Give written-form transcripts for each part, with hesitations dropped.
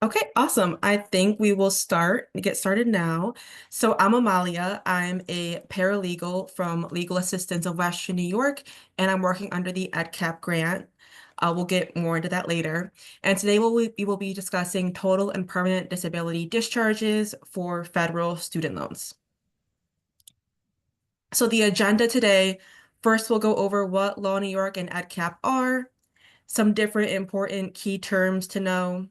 Okay, awesome. I think we will get started now. So I'm Amalia. I'm a paralegal from Legal Assistance of Western New York, and I'm working under the EDCAP grant. We'll get more into that later. And today we will be discussing total and permanent disability discharges for federal student loans. So the agenda today, first we'll go over what Law New York and EDCAP are, some different important key terms to know.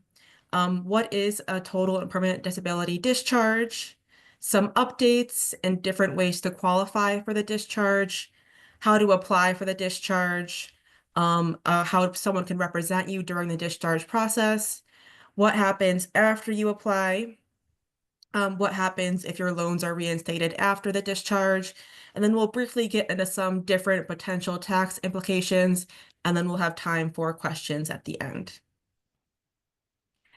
What is a total and permanent disability discharge? Some updates and different ways to qualify for the discharge, how to apply for the discharge, how someone can represent you during the discharge process, what happens after you apply, what happens if your loans are reinstated after the discharge, and then we'll briefly get into some different potential tax implications, and then we'll have time for questions at the end.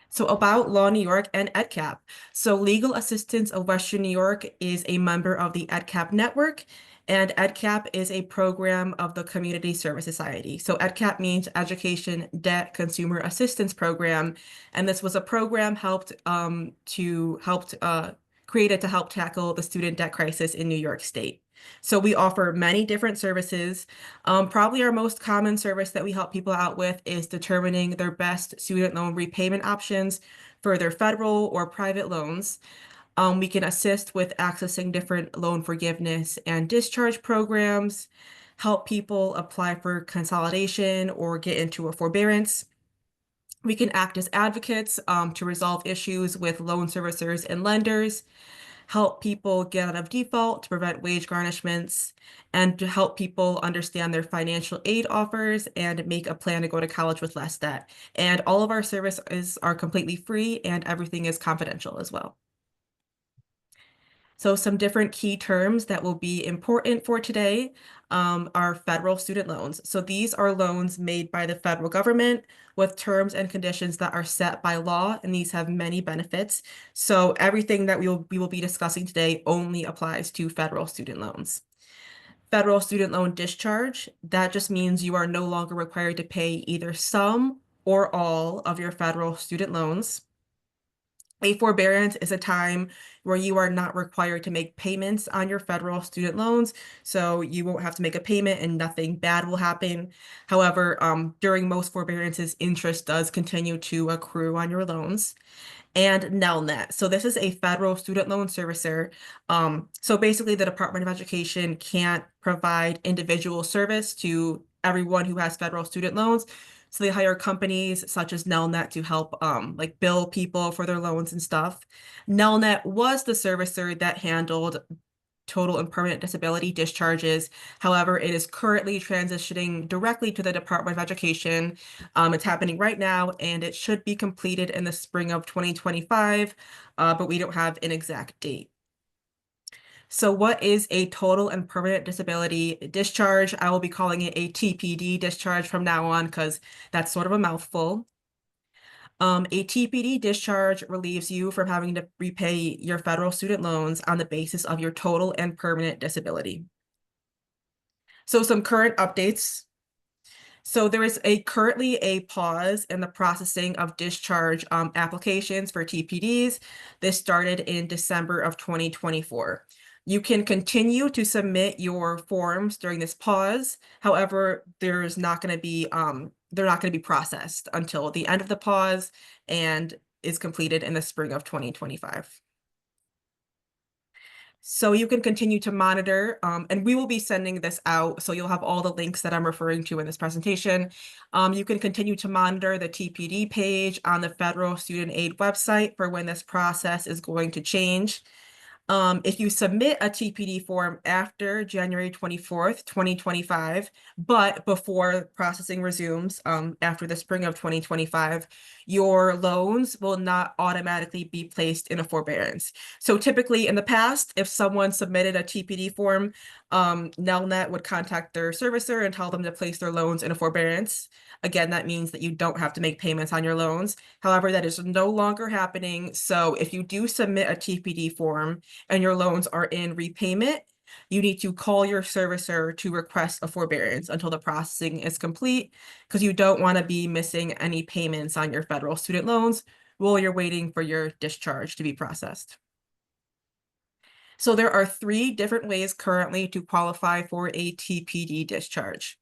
So about Law New York and EDCAP. So Legal Assistance of Western New York is a member of the EDCAP network, and EDCAP is a program of the Community Service Society. So EDCAP means Education Debt Consumer Assistance Program, and this was a program created to help tackle the student debt crisis in New York State. So we offer many different services. Probably our most common service that we help people out with is determining their best student loan repayment options for their federal or private loans. We can assist with accessing different loan forgiveness and discharge programs, help people apply for consolidation or get into a forbearance. We can act as advocates to resolve issues with loan servicers and lenders, help people get out of default to prevent wage garnishments, and to help people understand their financial aid offers and make a plan to go to college with less debt. And all of our services are completely free and everything is confidential as well. So some different key terms that will be important for today are federal student loans. So these are loans made by the federal government with terms and conditions that are set by law, and these have many benefits. So everything that we will be discussing today only applies to federal student loans. Federal student loan discharge, that just means you are no longer required to pay either some or all of your federal student loans. A forbearance is a time where you are not required to make payments on your federal student loans, so you won't have to make a payment and nothing bad will happen. However, during most forbearances, interest does continue to accrue on your loans. And NELNET. So this is a federal student loan servicer. So basically, the Department of Education can't provide individual service to everyone who has federal student loans. So they hire companies such as NELNET to help like bill people for their loans and stuff. NELNET was the servicer that handled total and permanent disability discharges. However, it is currently transitioning directly to the Department of Education. It's happening right now, and it should be completed in the spring of 2025, but we don't have an exact date. So what is a total and permanent disability discharge? I will be calling it a TPD discharge from now on because that's sort of a mouthful. A TPD discharge relieves you from having to repay your federal student loans on the basis of your total and permanent disability. So some current updates. So there is currently a pause in the processing of discharge applications for TPDs. This started in December of 2024. You can continue to submit your forms during this pause. However, they're not going to be processed until the end of the pause and is completed in the spring of 2025. So you can continue to monitor, and we will be sending this out, so you'll have all the links that I'm referring to in this presentation. You can continue to monitor the TPD page on the Federal Student Aid website for when this process is going to change. If you submit a TPD form after January 24th, 2025, but before processing resumes after the spring of 2025, your loans will not automatically be placed in a forbearance. So typically in the past, if someone submitted a TPD form, NELNET would contact their servicer and tell them to place their loans in a forbearance. Again, that means that you don't have to make payments on your loans. However, that is no longer happening. So if you do submit a TPD form and your loans are in repayment, you need to call your servicer to request a forbearance until the processing is complete, because you don't want to be missing any payments on your federal student loans while you're waiting for your discharge to be processed. So there are 3 different ways currently to qualify for a TPD discharge.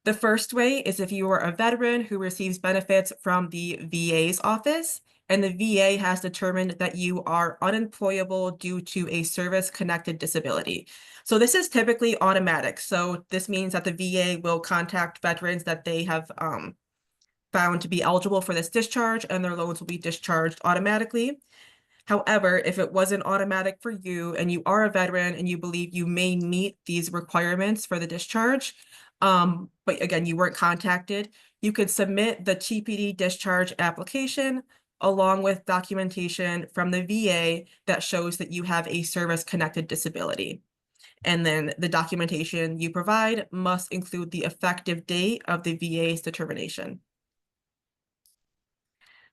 The first way is if you are a veteran who receives benefits from the VA's office, and the VA has determined that you are unemployable due to a service-connected disability. So this is typically automatic. So this means that the VA will contact veterans that they have found to be eligible for this discharge, and their loans will be discharged automatically. However, if it wasn't automatic for you and you are a veteran and you believe you may meet these requirements for the discharge, but again, you weren't contacted, you could submit the TPD discharge application along with documentation from the VA that shows that you have a service-connected disability. And then the documentation you provide must include the effective date of the VA's determination.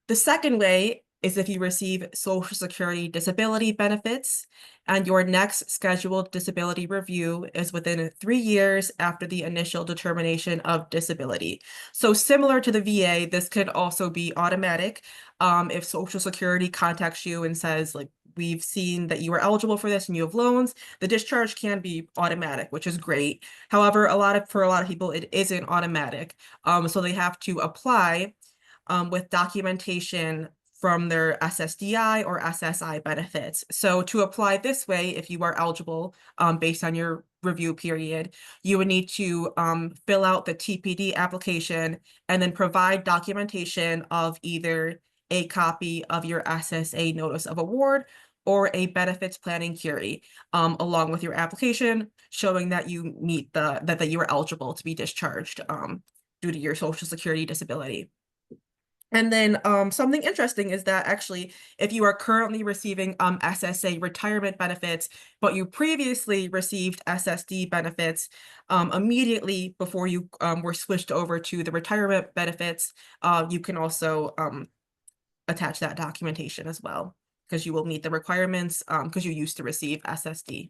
The second way is if you receive Social Security disability benefits and your next scheduled disability review is within 3 years after the initial determination of disability. So similar to the VA, this could also be automatic. If Social Security contacts you and says, like, we've seen that you are eligible for this and you have loans, the discharge can be automatic, which is great. However, for a lot of people, it isn't automatic. So they have to apply with documentation from their SSDI or SSI benefits. So to apply this way, if you are eligible based on your review period, you would need to fill out the TPD application and then provide documentation of either a copy of your SSA notice of award or a benefits planning query along with your application showing that you meet that you are eligible to be discharged due to your Social Security disability. And then something interesting is that actually, if you are currently receiving SSA retirement benefits, but you previously received SSD benefits immediately before you were switched over to the retirement benefits, you can also attach that documentation as well, because you will meet the requirements because you used to receive SSD.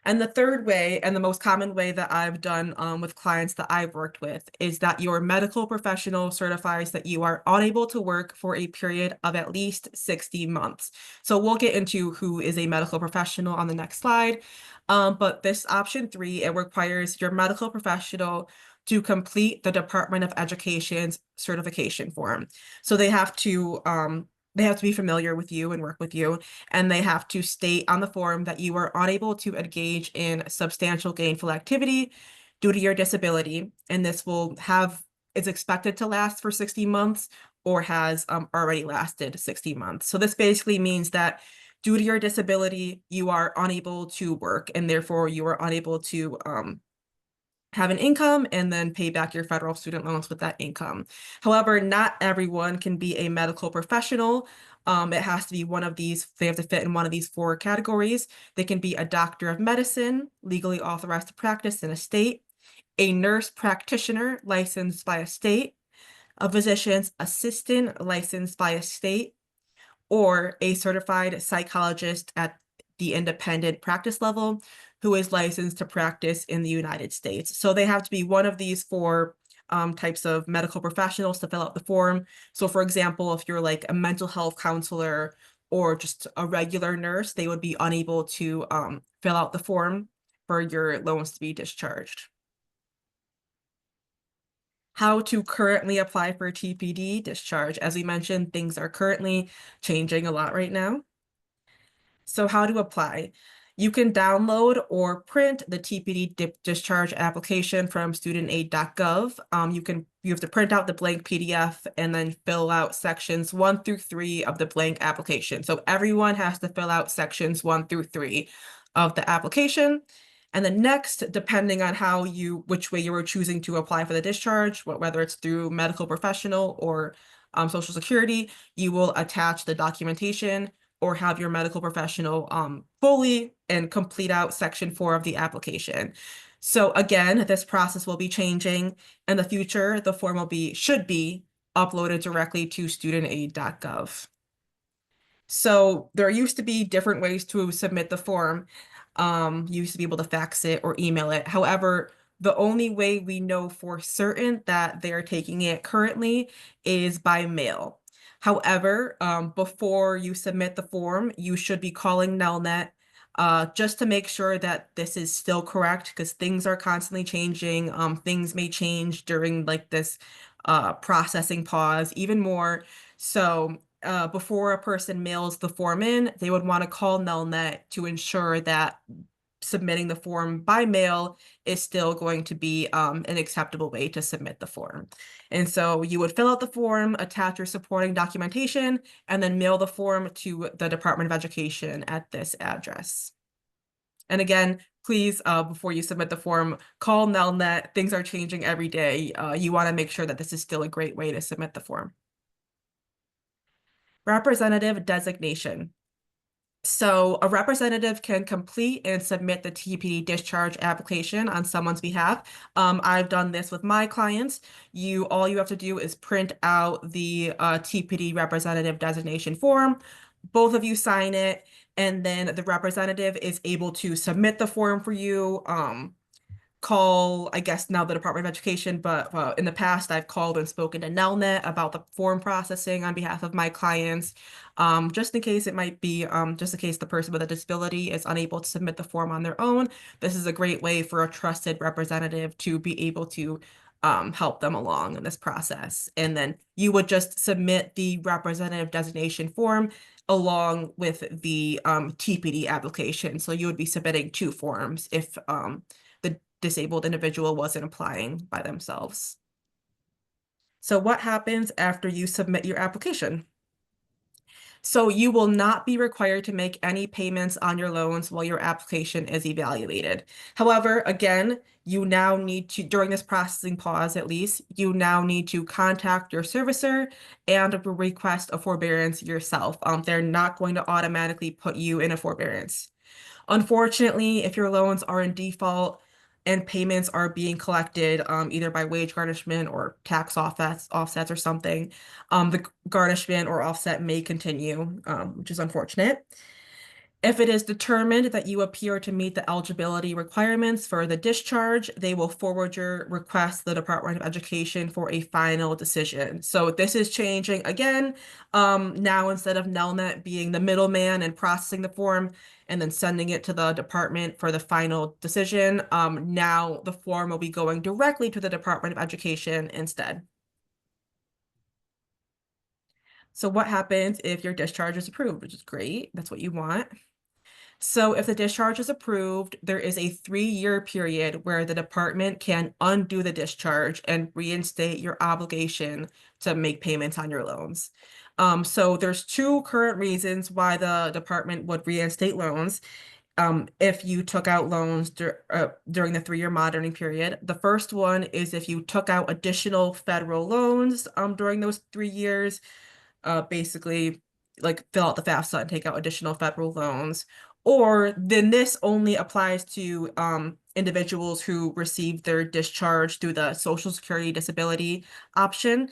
And the third way, and the most common way that I've done with clients that I've worked with, is that your medical professional certifies that you are unable to work for a period of at least 60 months. So we'll get into who is a medical professional on the next slide. But this option 3, it requires your medical professional to complete the Department of Education's certification form. So they have to be familiar with you and work with you, and they have to state on the form that you are unable to engage in substantial gainful activity due to your disability, and this is expected to last for 60 months or has already lasted 60 months. So this basically means that due to your disability, you are unable to work, and therefore you are unable to have an income and then pay back your federal student loans with that income. However, not everyone can be a medical professional. It has to be one of these, they have to fit in one of these 4 categories. They can be a doctor of medicine, legally authorized to practice in a state, a nurse practitioner licensed by a state, a physician's assistant licensed by a state, or a certified psychologist at the independent practice level who is licensed to practice in the United States. So they have to be one of these 4 types of medical professionals to fill out the form. So for example, if you're like a mental health counselor or just a regular nurse, they would be unable to fill out the form for your loans to be discharged. How to currently apply for a TPD discharge. As we mentioned, things are currently changing a lot right now. So how to apply? You can download or print the TPD discharge application from studentaid.gov. You have to print out the blank PDF and then fill out sections 1 through 3 of the blank application. So everyone has to fill out sections 1 through 3 of the application. And then next, depending on which way you were choosing to apply for the discharge, whether it's through medical professional or Social Security, you will attach the documentation or have your medical professional fully and complete out section 4 of the application. So again, this process will be changing. In the future, the form should be uploaded directly to studentaid.gov. So there used to be different ways to submit the form. You used to be able to fax it or email it. However, The only way we know for certain that they're taking it currently is by mail. However, before you submit the form, you should be calling Nelnet just to make sure that this is still correct because things are constantly changing. Things may change during like this processing pause even more. So before a person mails the form in, they would want to call Nelnet to ensure that submitting the form by mail is still going to be an acceptable way to submit the form. And so you would fill out the form, attach your supporting documentation, and then mail the form to the Department of Education at this address. And again, please, before you submit the form, call Nelnet. Things are changing every day. You want to make sure that this is still a great way to submit the form. Representative designation. So a representative can complete and submit the TPD discharge application on someone's behalf. I've done this with my clients. All you have to do is print out the TPD representative designation form. Both of you sign it, and then the representative is able to submit the form for you. Call, I guess now the Department of Education, but in the past I've called and spoken to Nelnet about the form processing on behalf of my clients, just in case it might be, just in case the person with a disability is unable to submit the form on their own. This is a great way for a trusted representative to be able to help them along in this process. And then you would just submit the representative designation form along with the TPD application. So you would be submitting two forms if the disabled individual wasn't applying by themselves. So what happens after you submit your application? So you will not be required to make any payments on your loans while your application is evaluated. However, again, you now need to, during this processing pause at least, you now need to contact your servicer and request a forbearance yourself. They're not going to automatically put you in a forbearance. Unfortunately, if your loans are in default and payments are being collected either by wage garnishment or tax offsets or something, the garnishment or offset may continue, which is unfortunate. If it is determined that you appear to meet the eligibility requirements for the discharge, they will forward your request to the Department of Education for a final decision. So this is changing again. Now, instead of Nelnet being the middleman and processing the form and then sending it to the department for the final decision, now the form will be going directly to the Department of Education instead. So what happens if your discharge is approved, which is great. That's what you want. So if the discharge is approved, there is a 3-year period where the department can undo the discharge and reinstate your obligation to make payments on your loans. So there's two current reasons why the department would reinstate loans. If you took out loans during the 3-year monitoring period. The first one is if you took out additional federal loans during those 3 years, basically like fill out the FAFSA and take out additional federal loans. Or then this only applies to individuals who receive their discharge through the Social Security disability option.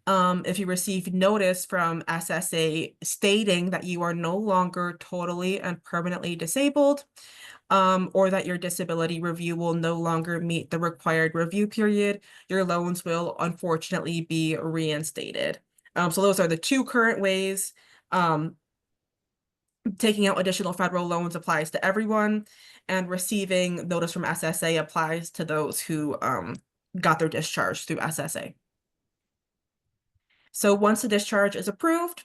If you receive notice from SSA stating that you are no longer totally and permanently disabled, or that your disability review will no longer meet the required review period, your loans will unfortunately be reinstated. So those are the two current ways. Taking out additional federal loans applies to everyone, and receiving notice from SSA applies to those who got their discharge through SSA. So once the discharge is approved,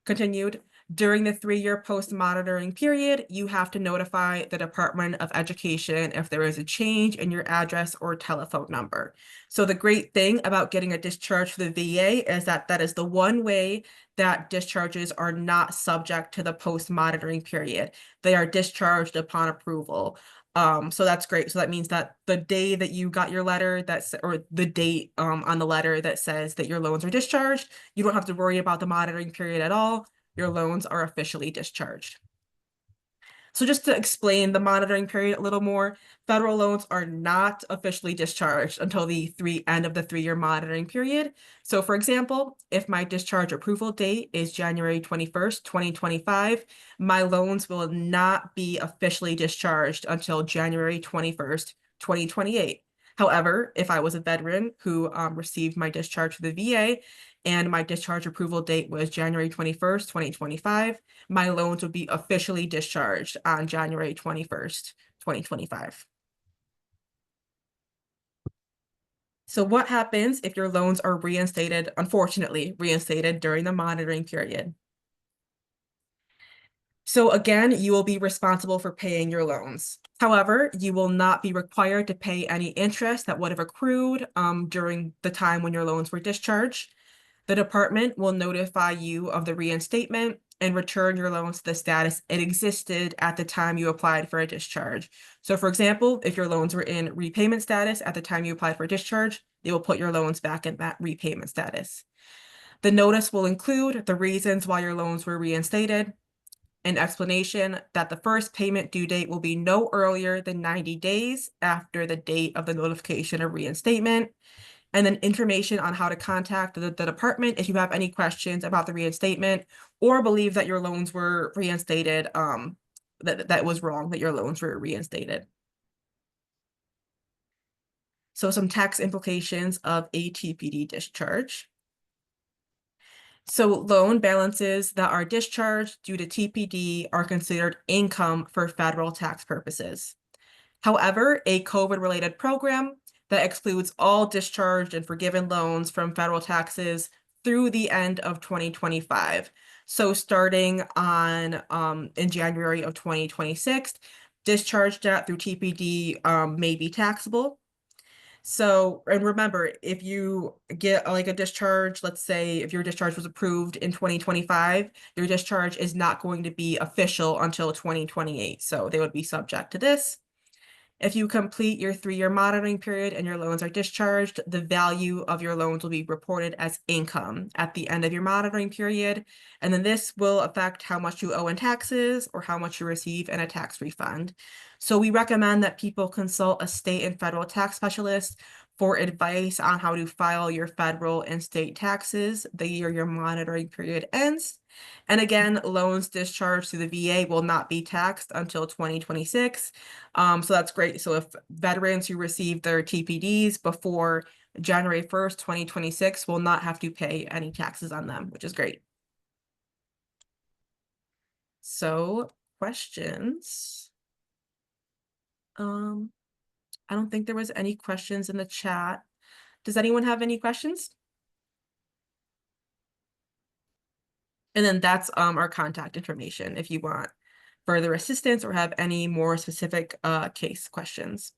continued, during the 3-year post-monitoring period, you have to notify the Department of Education if there is a change in your address or telephone number. So the great thing about getting a discharge for the VA is that that is the one way that discharges are not subject to the post-monitoring period. They are discharged upon approval. So that's great. So that means that the day that you got your letter or the date on the letter that says that your loans are discharged, you don't have to worry about the monitoring period at all. Your loans are officially discharged. So just to explain the monitoring period a little more, federal loans are not officially discharged until the end of the 3-year monitoring period. So for example, if my discharge approval date is January 21st, 2025, my loans will not be officially discharged until January 21st, 2028. However, if I was a veteran who received my discharge to the VA and my discharge approval date was January 21st, 2025, my loans would be officially discharged on January 21st, 2025. So what happens if your loans are reinstated, unfortunately, reinstated during the monitoring period? So again, you will be responsible for paying your loans. However, you will not be required to pay any interest that would have accrued during the time when your loans were discharged. The department will notify you of the reinstatement and return your loans to the status it existed at the time you applied for a discharge. So for example, if your loans were in repayment status at the time you applied for a discharge, they will put your loans back in that repayment status. The notice will include the reasons why your loans were reinstated, an explanation that the first payment due date will be no earlier than 90 days after the date of the notification of reinstatement, and then information on how to contact the department if you have any questions about the reinstatement or believe that your loans were reinstated, that was wrong, that your loans were reinstated. So some tax implications of a TPD discharge. So loan balances that are discharged due to TPD are considered income for federal tax purposes. However, a COVID-related program that excludes all discharged and forgiven loans from federal taxes through the end of 2025. So starting on in January of 2026, discharge debt through TPD may be taxable. So, and remember, if you get like a discharge, let's say if your discharge was approved in 2025, your discharge is not going to be official until 2028. So they would be subject to this. If you complete your 3-year monitoring period and your loans are discharged, the value of your loans will be reported as income at the end of your monitoring period. And then this will affect how much you owe in taxes or how much you receive in a tax refund. So we recommend that people consult a state and federal tax specialist for advice on how to file your federal and state taxes the year your monitoring period ends. And again, loans discharged to the VA will not be taxed until 2026. So that's great. So if veterans who receive their TPDs before January 1st, 2026 will not have to pay any taxes on them, which is great. So questions? I don't think there was any questions in the chat. Does anyone have any questions? And then that's our contact information if you want further assistance or have any more specific case questions.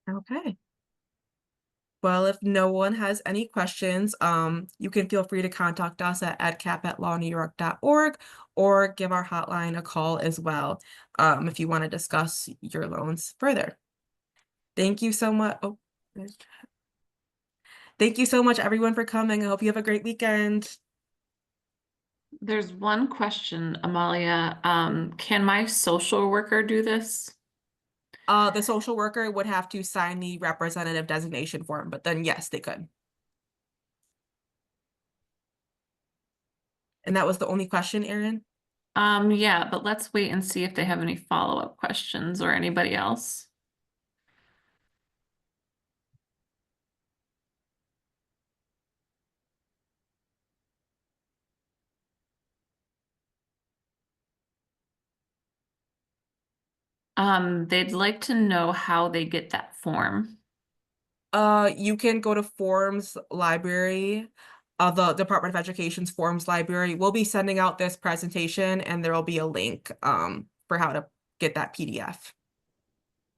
Okay. Well, if no one has any questions, you can feel free to contact us at edcap@lawnyork.org or give our hotline a call as well if you want to discuss your loans further. Thank you so much. Oh, thank you so much, everyone, for coming. I hope you have a great weekend. There's one question, Amalia. Can my social worker do this? The social worker would have to sign the representative designation form, but then yes, they could. And that was the only question, Erin? Yeah, but let's wait and see if they have any follow-up questions or anybody else. They'd like to know how they get that form. You can go to Forms Library, the Department of Education's Forms Library. We'll be sending out this presentation and there will be a link for how to get that PDF.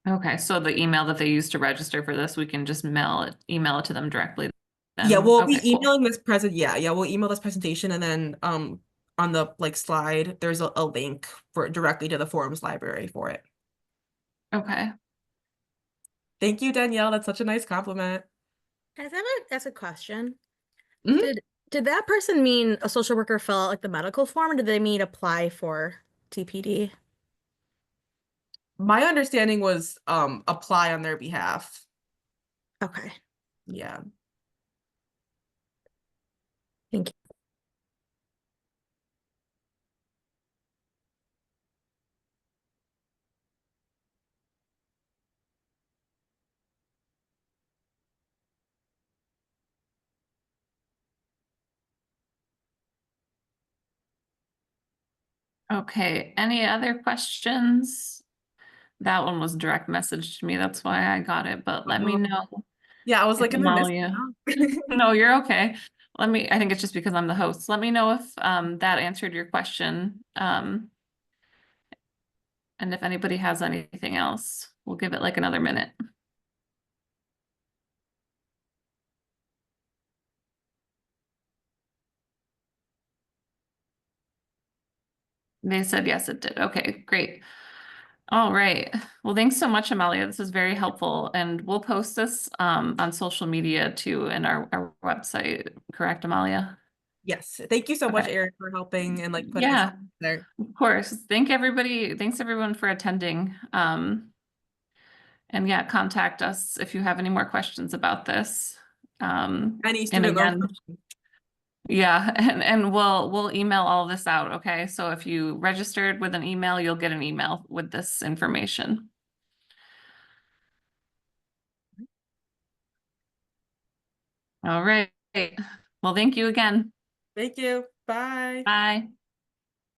Okay, so the email that they use to register for this, we can just email it to them directly then. Yeah, we'll Okay, be cool. emailing this we'll email this presentation and then on the slide, there's a link for directly to the Forms Library for it. Okay. Thank you, Danielle. That's such a nice compliment. Guys, I have ask a question. Mhm. Did that person mean a social worker fill out like the medical form, or did they mean apply for TPD? My understanding was apply on their behalf. Okay. Yeah. Thank you. Okay, any other questions? That one was direct message to me. That's why I got it, but let me know Yeah, I was if like, am I missing Amalia. out? No, you're okay. I think it's just because I'm the host. Let me know if that answered your question. And if anybody has anything else, we'll give it like another minute. They said yes, it did. Okay, great. All right. Well, thanks so much, Amalia. This is very helpful. And we'll post this on social media too and our website. Correct, Amalia? Yes. Thank you so much, Okay. Erin, for helping and like putting this Yeah, there. of course. Thanks everyone for attending. And yeah, contact us if you have any more questions about this. Any And student loan again, question. yeah, and we'll email all this out, okay? So if you registered with an email, you'll get an email with this information. All right. Well, thank you again. Thank you. Bye. Bye.